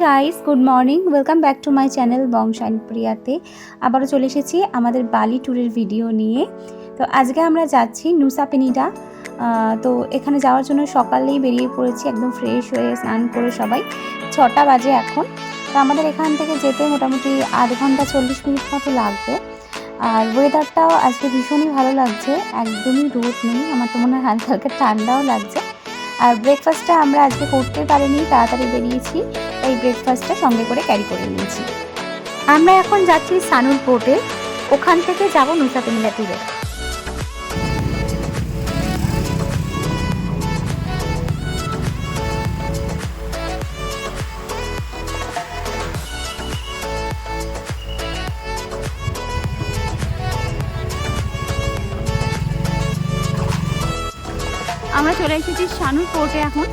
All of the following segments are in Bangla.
Guys, good morning. Welcome back to my channel বংশাইন প্রিয়াতে। আবারও চলে এসেছি আমাদের বালি ট্যুরের ভিডিও নিয়ে। তো আজকে আমরা যাচ্ছি নুসা পেনিডা। তো এখানে যাওয়ার জন্য সকালেই বেরিয়ে পড়েছি, একদম ফ্রেশ হয়ে স্নান করে সবাই। 6টা বাজে এখন। তো আমাদের এখান থেকে যেতে মোটামুটি আধ ঘন্টা 40 মিনিট মতো লাগবে। আর ওয়েদারটাও আজকে ভীষণই ভালো লাগছে, একদমই রোদ নেই, আমার তো মনে হয় হালকা হালকা ঠান্ডাও লাগছে। আর ব্রেকফাস্টটা আমরা আজকে করতে পারিনি, তাড়াতাড়ি বেরিয়েছি, তাই ব্রেকফাস্টটা সঙ্গে করে ক্যারি করে নিয়েছি। আমরা এখন যাচ্ছি সানুর পোর্টে, ওখান থেকে যাব নুসা পেনিডা ট্যুরে। আমরা চলে এসেছি সানুর পোর্টে এখন।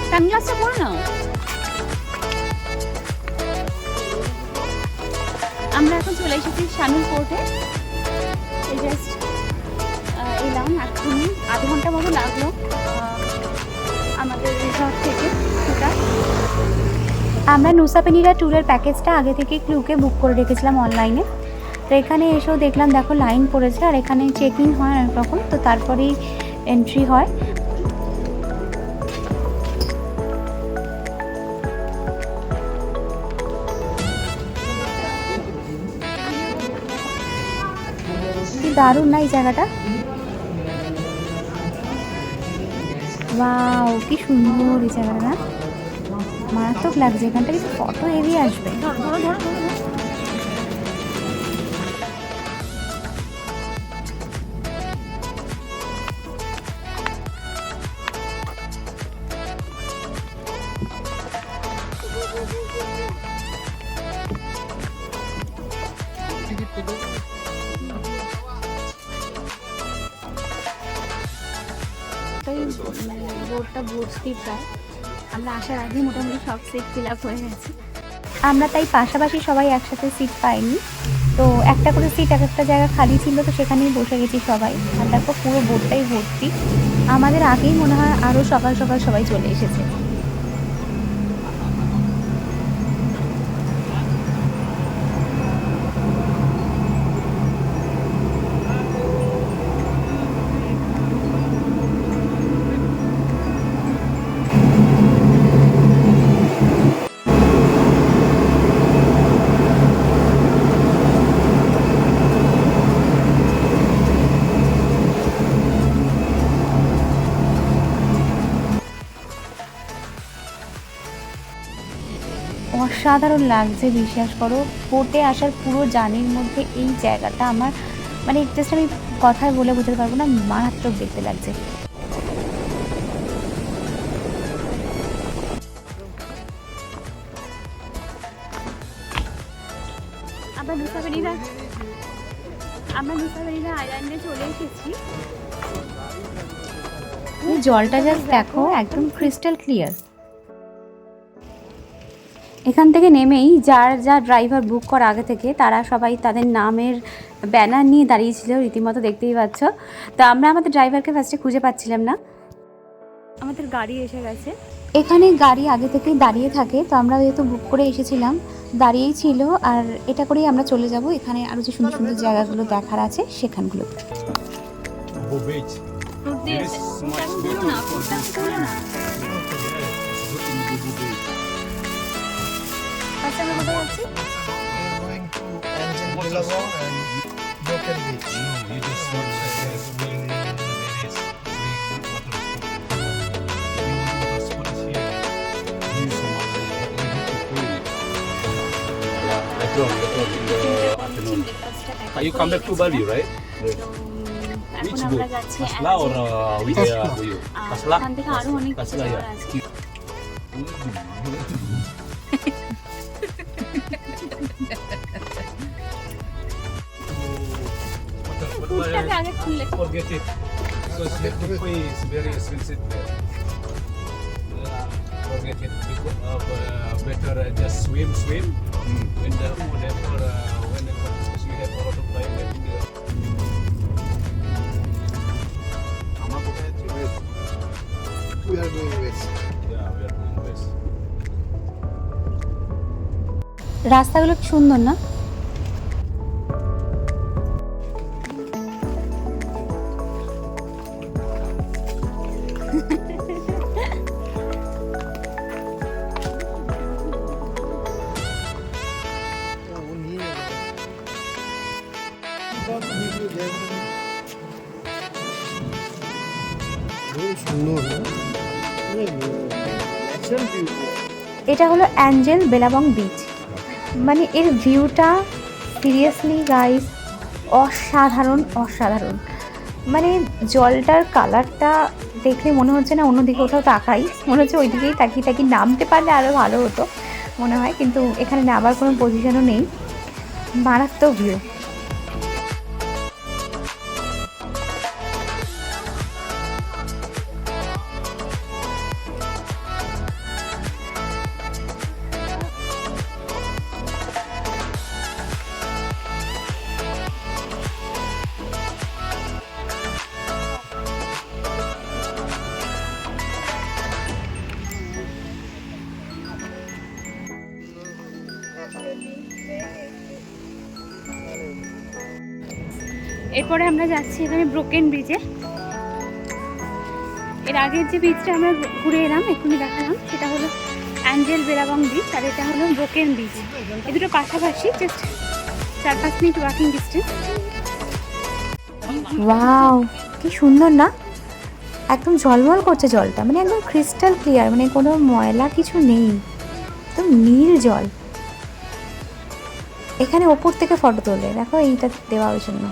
সানগ্লাসটা পরে নাও। আমরা এখন চলে এসেছি সানুর পোর্টে। এই জাস্ট এলাম, এখনই আধ ঘন্টা মতো লাগলো আমাদের রিসর্ট থেকে। আমরা নুসা পেনিডা ট্যুরের প্যাকেজটা আগে থেকে ক্লুকে বুক করে রেখেছিলাম অনলাইনে। তো এখানে এসেও দেখলাম, দেখো লাইন পড়েছে, আর এখানে চেক ইন হয় অনেক রকম, তো তারপরেই এন্ট্রি হয়। কি দারুণ না এই জায়গাটা, ওয়াও কি সুন্দর এই জায়গাটা, না মারাত্মক লাগছে। এখানটা কিছু ফটো এরিয়া আসবে। বোর্ডটা ভর্তি প্রায়, আমরা আসার আগে মোটামুটি সব সিট ফিল আপ হয়ে গেছে। আমরা তাই পাশাপাশি সবাই একসাথে সিট পাইনি, তো একটা করে সিট এক একটা জায়গা খালি ছিল, তো সেখানেই বসে গেছি সবাই। আর দেখো পুরো বোর্ডটাই ভর্তি, আমাদের আগেই মনে হয় আরও সকাল সকাল সবাই চলে এসেছে। অসাধারণ লাগছে, বিশ্বাস করো। বোটে আসার পুরো জার্নির মধ্যে এই জায়গাটা আমার মানে জাস্ট আমি কথায় বলে বোঝাতে পারবো না, মারাত্মক দেখতে লাগছে। আমরা নুসা পেনিডা আইল্যান্ডে চলে এসেছি। এই জলটা জাস্ট দেখো, একদম ক্রিস্টাল ক্লিয়ার। এখান থেকে নেমেই যা ড্রাইভার বুক করা আগে থেকে, তারা সবাই তাদের নামের ব্যানার নিয়ে দাঁড়িয়েছিল, রীতিমতো দেখতেই পাচ্ছ। তো আমরা আমাদের ড্রাইভারকে ফার্স্টে খুঁজে পাচ্ছিলাম না। আমাদের গাড়ি এসে গেছে, এখানে গাড়ি আগে থেকেই দাঁড়িয়ে থাকে, তো আমরা যেহেতু বুক করে এসেছিলাম দাঁড়িয়েই ছিল। আর এটা করেই আমরা চলে যাব এখানে আরও যে সুন্দর সুন্দর জায়গাগুলো দেখার আছে সেখানগুলো। আমরা কোথায় যাচ্ছি? You come back to Bali, right? Which boat? Kasla or Buyo? Kasla? Kasla, yeah. Forget it, because the pay is very expensive there. Forget it, because better just swim. When the whenever we have a lot of time. We are doing west. Yeah, we are doing west. রাস্তাগুলো কি সুন্দর না? এটা হলো অ্যাঞ্জেল বেলাবং বিচ। মানে এর ভিউটা সিরিয়াসলি গাইস অসাধারণ অসাধারণ। মানে জলটার কালারটা দেখলে মনে হচ্ছে না অন্যদিকে কোথাও তাকাই, মনে হচ্ছে ওই দিকেই তাকিয়ে তাকিয়ে নামতে পারলে আরও ভালো হতো মনে হয়, কিন্তু এখানে নামার কোনো পজিশনও নেই। মারাত্মক ভিউ। এরপরে আমরা যাচ্ছি এখানে ব্রোকেন ব্রিজে। এর আগের যে ব্রিজটা আমরা ঘুরে এলাম এখনই দেখালাম সেটা হলো অ্যাঞ্জেল বেলাবং ব্রিজ, আর এটা হলো ব্রোকেন ব্রিজ। এই দুটো পাশাপাশি, just 4-5 minute walking distance. Wow, কি সুন্দর না? একদম ঝলমল করছে জলটা, মানে একদম ক্রিস্টাল ক্লিয়ার, মানে কোনো ময়লা কিছু নেই, একদম নীল জল। এখানে ওপর থেকে ফটো তোলে, দেখো এইটা দেওয়া ওই জন্য।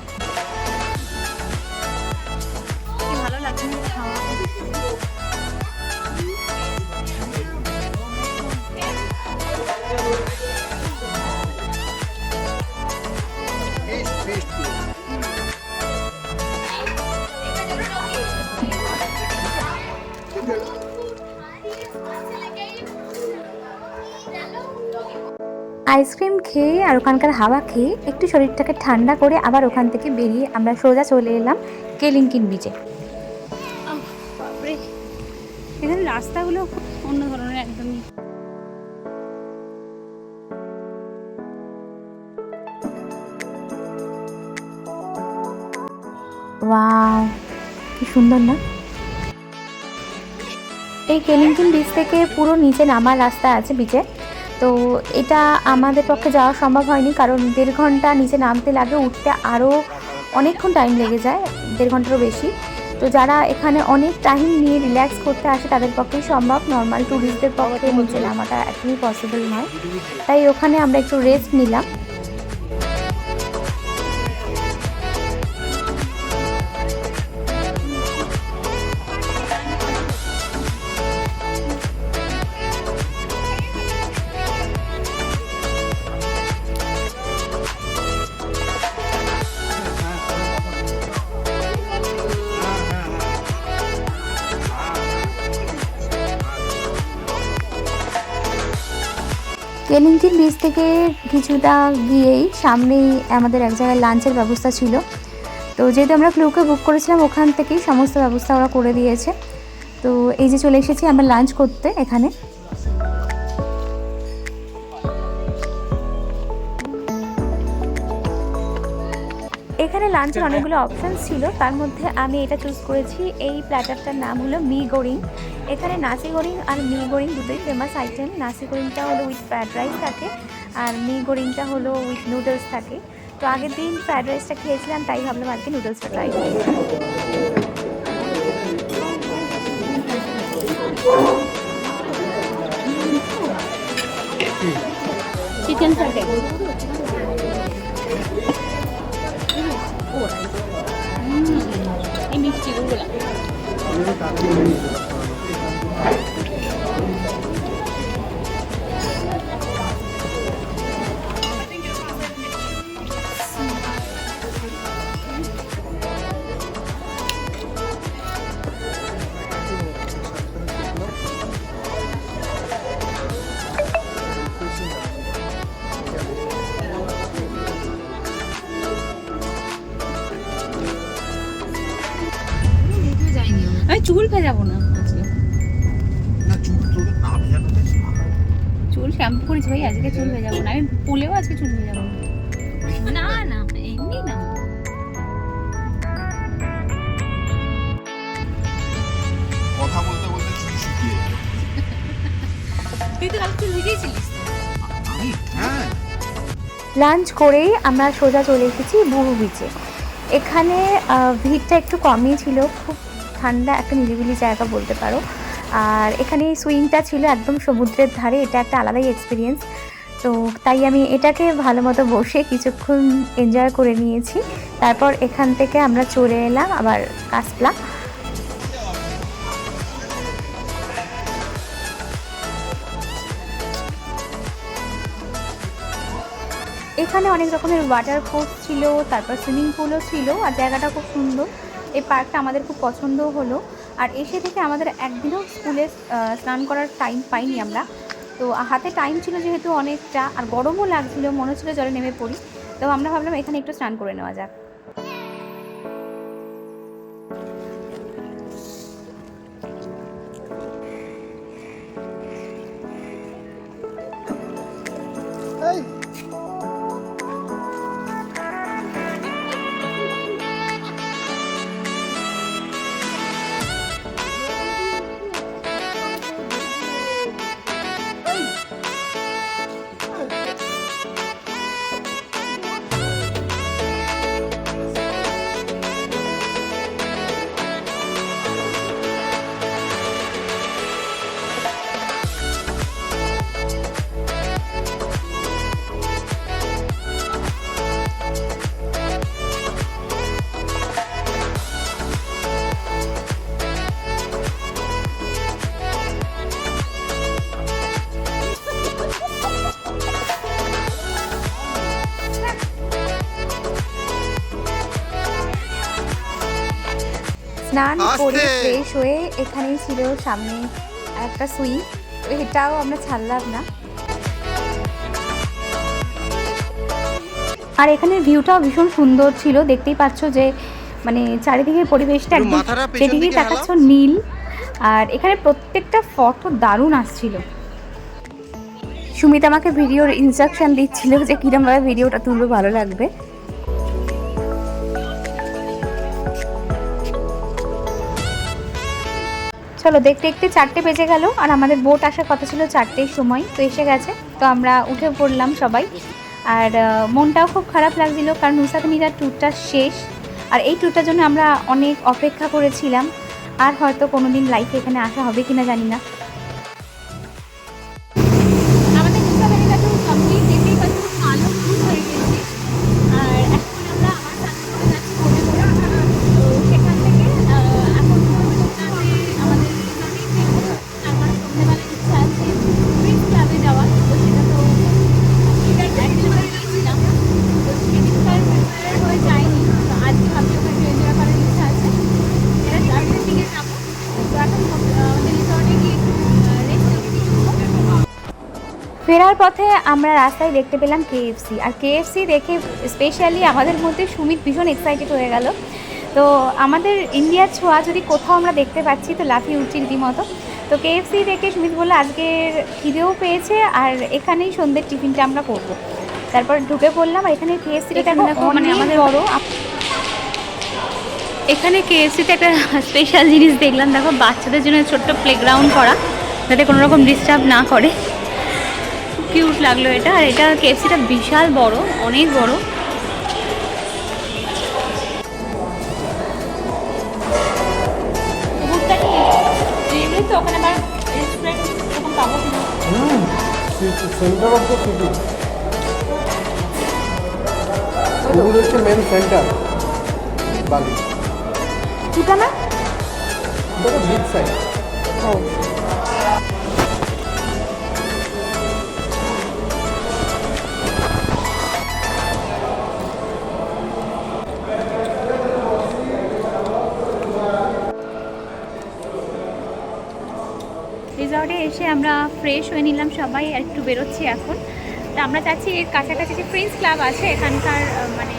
ভালো লাগছে না খাওয়া। আইসক্রিম খেয়ে আর ওখানকার হাওয়া খেয়ে একটু শরীরটাকে ঠান্ডা করে আবার ওখান থেকে বেরিয়ে আমরা সোজা চলে এলাম কেলিঙ্কিন বিচে। এখানে রাস্তাগুলো অন্য ধরনের একদমই। ওয়াও, কি সুন্দর না? এই কেলিঙ্কিন বিচ থেকে পুরো নিচে নামার রাস্তা আছে বিচে। তো এটা আমাদের পক্ষে যাওয়া সম্ভব হয়নি, কারণ 1.5 ঘন্টা নিচে নামতে লাগে, উঠতে আরও অনেকক্ষণ টাইম লেগে যায়, 1.5 ঘন্টারও বেশি। তো যারা এখানে অনেক টাইম নিয়ে রিল্যাক্স করতে আসে তাদের পক্ষেই সম্ভব, নর্মাল ট্যুরিস্টদের পক্ষে নিচে নামাটা একদমই পসিবল নয়। তাই ওখানে আমরা একটু রেস্ট নিলাম। কেলিঙ্কিন বিচ থেকে কিছুটা গিয়েই সামনেই আমাদের এক জায়গায় লাঞ্চের ব্যবস্থা ছিল। তো যেহেতু আমরা ক্লুকে বুক করেছিলাম ওখান থেকেই সমস্ত ব্যবস্থা ওরা করে দিয়েছে। তো এই যে চলে এসেছি আমরা লাঞ্চ করতে এখানে। এখানে লাঞ্চের অনেকগুলো অপশানস ছিল, তার মধ্যে আমি এটা চুজ করেছি। এই প্ল্যাটারটার নাম হলো মি গোরিং। এখানে নাসি গোরিং আর মি গোরিং দুটোই ফেমাস আইটেম। নাসি গোরিংটা হলো উইথ ফ্রায়েড রাইস থাকে, আর মি গোরিংটা হলো উইথ নুডলস থাকে। তো আগের দিন ফ্রায়েড রাইসটা খেয়েছিলাম, তাই ভাবলাম আজকে নুডলসটা ট্রাই করি। চিকেন সাটে এই মিষ্টিগুলো আমি চুল ভেজাবো না, চুল শ্যাম্পু করেছি ভাই, আজকে চুল হয়ে যাবো না, আমি পুলেও আজকে চুল হয়ে যাবো না। না এমনি না। কথা বলতে বলতে চুল শুকিয়ে যায়। তুই তো কাল চুল ভিজিয়েছিলিস। আমি হ্যাঁ লাঞ্চ করেই আমরা সোজা চলে এসেছি বুরু বিচে। এখানে ভিড়টা একটু কমই ছিল, খুব ঠান্ডা একটা নিরিবিলি জায়গা বলতে পারো। আর এখানে সুইংটা ছিল একদম সমুদ্রের ধারে, এটা একটা আলাদাই এক্সপিরিয়েন্স। তো তাই আমি এটাকে ভালো মতো বসে কিছুক্ষণ এনজয় করে নিয়েছি। তারপর এখান থেকে আমরা চলে এলাম আবার কাসপ্লা। এখানে অনেক রকমের ওয়াটার স্পোর্টস ছিল, তারপর সুইমিং পুলও ছিল, আর জায়গাটা খুব সুন্দর। এই পার্কটা আমাদের খুব পছন্দও হলো। আর এসে থেকে আমাদের একদিনও স্কুলে স্নান করার টাইম পাইনি আমরা। তো হাতে টাইম ছিল যেহেতু অনেকটা, আর গরমও লাগছিল, মনে হচ্ছিল জলে নেমে পড়ি। তো আমরা ভাবলাম এখানে একটু স্নান করে নেওয়া যাক। স্নান করে ফ্রেশ হয়ে এখানেই ছিল সামনে একটা সুইং, তো এটাও আমরা ছাড়লাম না। আর এখানের ভিউটাও ভীষণ সুন্দর ছিল, দেখতেই পাচ্ছ যে মানে চারিদিকের পরিবেশটা একদম যেদিকেই তাকাচ্ছ নীল। আর এখানে প্রত্যেকটা ফটো দারুণ আসছিল। সুমিত আমাকে ভিডিওর ইনস্ট্রাকশন দিচ্ছিল যে কিরমভাবে ভিডিওটা তুললে ভালো লাগবে। চলো দেখতে দেখতে 4টে বেজে গেল, আর আমাদের বোট আসার কথা ছিল 4টের সময়, তো এসে গেছে। তো আমরা উঠে পড়লাম সবাই। আর মনটাও খুব খারাপ লাগছিল, কারণ নুসা পেনিডার ট্যুরটা শেষ। আর এই ট্যুরটার জন্য আমরা অনেক অপেক্ষা করেছিলাম, আর হয়তো কোনো দিন লাইফে এখানে আসা হবে কিনা জানি না। আমাদের নুসা পেনিডা ট্যুর কমপ্লিট, দেখতেই পাচ্ছি কালো ফুল হয়ে গেছে। আর এখন আমরা আমার সাথে করে যাচ্ছি বোটে করে। তো সেখান থেকে এখন আমাদের আমার সন্ধ্যেবেলা ইচ্ছা আছে প্রিন্স ক্লাবে যাওয়ার। তো সেটা তো একদিন করে গিয়েছিলাম, তো সেদিনকার প্রিপেয়ার হয়ে যায়নি। তো আজকে ভাবছি ওখানে এনজয় করার ইচ্ছা আছে। এটা চার্চের দিকে যাবো। তো এখন আমাদের রিসর্টে গিয়ে রেস্ট করবো। ফেরার পথে আমরা রাস্তায় দেখতে পেলাম KFC, আর KFC দেখে স্পেশালি আমাদের মধ্যে সুমিত ভীষণ এক্সাইটেড হয়ে গেল। তো আমাদের ইন্ডিয়ার ছোঁয়া যদি কোথাও আমরা দেখতে পাচ্ছি তো লাফিয়ে উঠছি রীতিমতো। তো KFC দেখে সুমিত বললো আজকের খিদেও পেয়েছে, আর এখানেই সন্ধ্যের টিফিনটা আমরা করবো। তারপর ঢুকে পড়লাম, আর এখানে KFC-টা মানে আমাদের বড়। এখানে KFC-তে একটা স্পেশাল জিনিস দেখলাম, দেখো বাচ্চাদের জন্য ছোট্ট প্লেগ্রাউন্ড করা, যাতে কোনো রকম ডিস্টার্ব না করে। কিউট লাগলো এটা। আর এটা KFC-টা বিশাল বড়, অনেক বড়। তো ওখানে আবার রেস্টুরেন্ট এরকম পাবো কিনা? সেন্টার অফ দ্য সিটি, এগুলো হচ্ছে মেন সেন্টার বালি। কোথা না এটা বিচ সাইড। ও রিসর্টে এসে আমরা ফ্রেশ হয়ে নিলাম সবাই, আর একটু বেরোচ্ছি এখন। তো আমরা চাচ্ছি এর কাছাকাছি যে ফ্রেন্ডস ক্লাব আছে এখানকার, মানে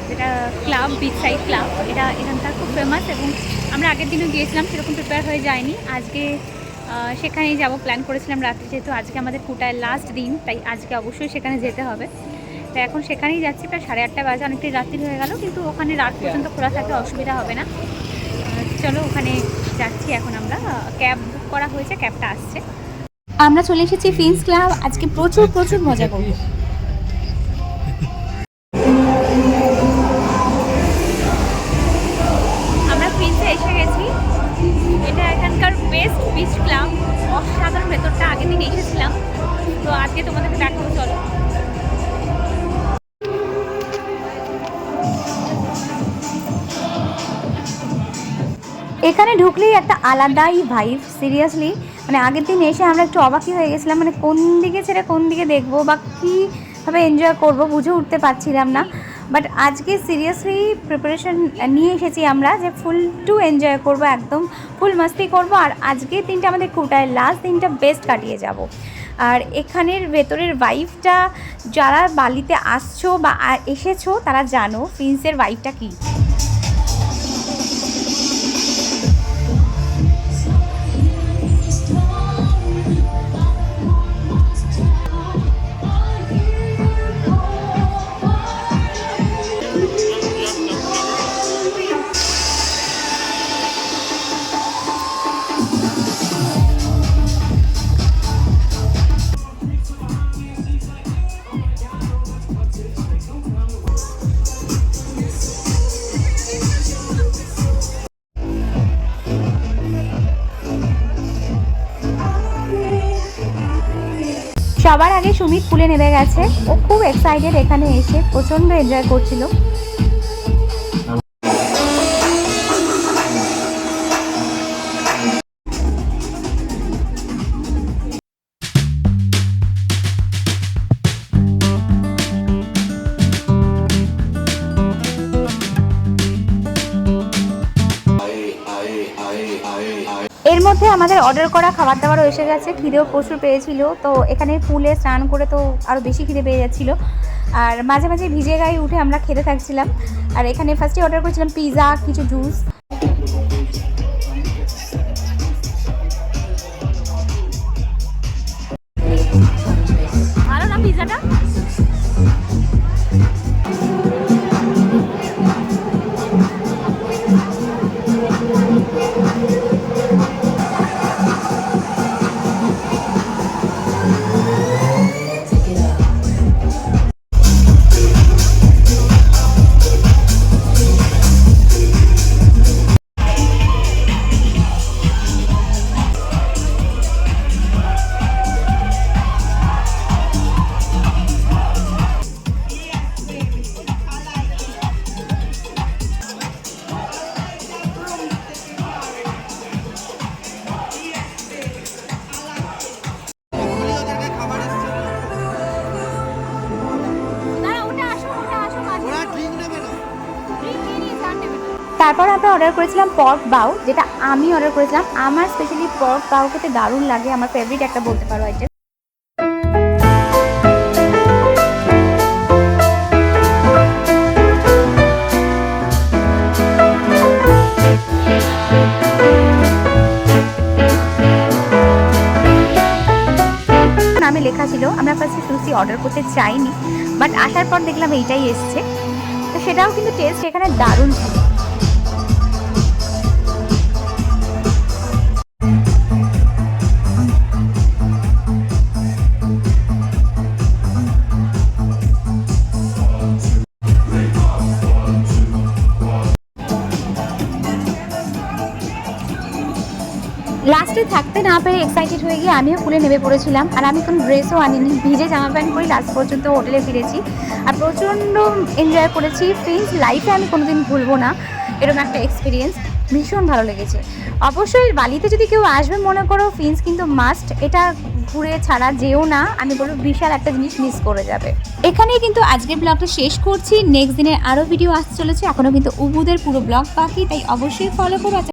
যেটা ক্লাব বিচ সাইড ক্লাব, এটা এখানকার খুব ফেমাস। এবং আমরা আগের দিনও গিয়েছিলাম, সেরকম প্রিপেয়ার হয়ে যায়নি। আজকে সেখানেই যাব প্ল্যান করেছিলাম রাত্রে, যেহেতু আজকে আমাদের কুটায় লাস্ট দিন, তাই আজকে অবশ্যই সেখানে যেতে হবে। তাই এখন সেখানেই যাচ্ছি, প্রায় 8:30 বাজে, অনেকটাই রাত্রি হয়ে গেল, কিন্তু ওখানে রাত পর্যন্ত খোলা থাকলে অসুবিধা হবে না। চলো ওখানে যাচ্ছি এখন আমরা। ক্যাব বুক করা হয়েছে, ক্যাবটা আসছে। আমরা চলে এসেছি ফিন্স ক্লাব, আজকে প্রচুর মজা করব। আমরা ফিন্সে এসে গেছি, এটা এখানকার বেস্ট বিচ ক্লাব, অসাধারণ। ভেতরটা আগের দিন এসেছিলাম, তো আজকে তোমাদেরকে দেখাবো, চলো। এখানে ঢুকলেই একটা আলাদাই ভাইব, সিরিয়াসলি। মানে আগের দিন এসে আমরা একটু অবাকই হয়ে গেছিলাম, মানে কোন দিকে ছেড়ে কোন দিকে দেখবো বা কীভাবে এনজয় করব বুঝে উঠতে পারছিলাম না। বাট আজকে সিরিয়াসলি প্রিপারেশন নিয়ে এসেছি আমরা, যে ফুল টু এনজয় করব, একদম ফুল মাস্তি করব। আর আজকের দিনটা আমাদের কুটায় লাস্ট দিনটা বেস্ট কাটিয়ে যাব। আর এখানের ভেতরের ভাইবটা, যারা বালিতে আসছো বা এসেছো তারা জানো ফিন্সের ভাইবটা কী। সবার আগে সুমিত পুলে নেমে গেছে, ও খুব এক্সাইটেড, এখানে এসে প্রচণ্ড এনজয় করছিল। এর মধ্যে আমাদের অর্ডার করা খাবার দাবারও এসে গেছে, খিদেও প্রচুর পেয়েছিল। তো এখানে পুলে স্নান করে তো আরও বেশি খিদে পেয়ে যাচ্ছিলো, আর মাঝে মাঝে ভিজে গায়ে উঠে আমরা খেতে থাকছিলাম। আর এখানে ফার্স্টে অর্ডার করেছিলাম পিৎজা, কিছু জুস। ভালো না পিৎজাটা? তারপর আমরা অর্ডার করেছিলাম পর্ক বাউ, যেটা আমি অর্ডার করেছিলাম। আমার স্পেশালি পর্ক বাউ খেতে দারুণ লাগে, আমার ফেভারিট একটা বলতে পারো আইটেম। নামে লেখা ছিল, আমরা ফার্স্টে সুশি অর্ডার করতে চাইনি, বাট আসার পর দেখলাম এইটাই এসছে, তো সেটাও কিন্তু টেস্ট এখানে দারুণ ছিল। লাস্টে থাকতে না পেরে এক্সাইটেড হয়ে গিয়ে আমিও পুলে নেমে পড়েছিলাম। আর আমি কোনো ড্রেসও আনিনি, ভিজে জামা প্যান্ট পরে লাস্ট পর্যন্ত হোটেলে ফিরেছি, আর প্রচণ্ড এনজয় করেছি। ফিন্স লাইফে আমি কোনোদিন ভুলবো না এরকম একটা এক্সপিরিয়েন্স, ভীষণ ভালো লেগেছে। অবশ্যই বালিতে যদি কেউ আসবে মনে করো, ফিন্স কিন্তু মাস্ট, এটা ঘুরে ছাড়া যেও না, আমি বলবো বিশাল একটা জিনিস মিস করে যাবে। এখানেই কিন্তু আজকের ব্লগটা শেষ করছি, নেক্সট দিনের আরও ভিডিও আসতে চলেছে, এখনও কিন্তু উবুদের পুরো ব্লগ বাকি, তাই অবশ্যই ফলো করো।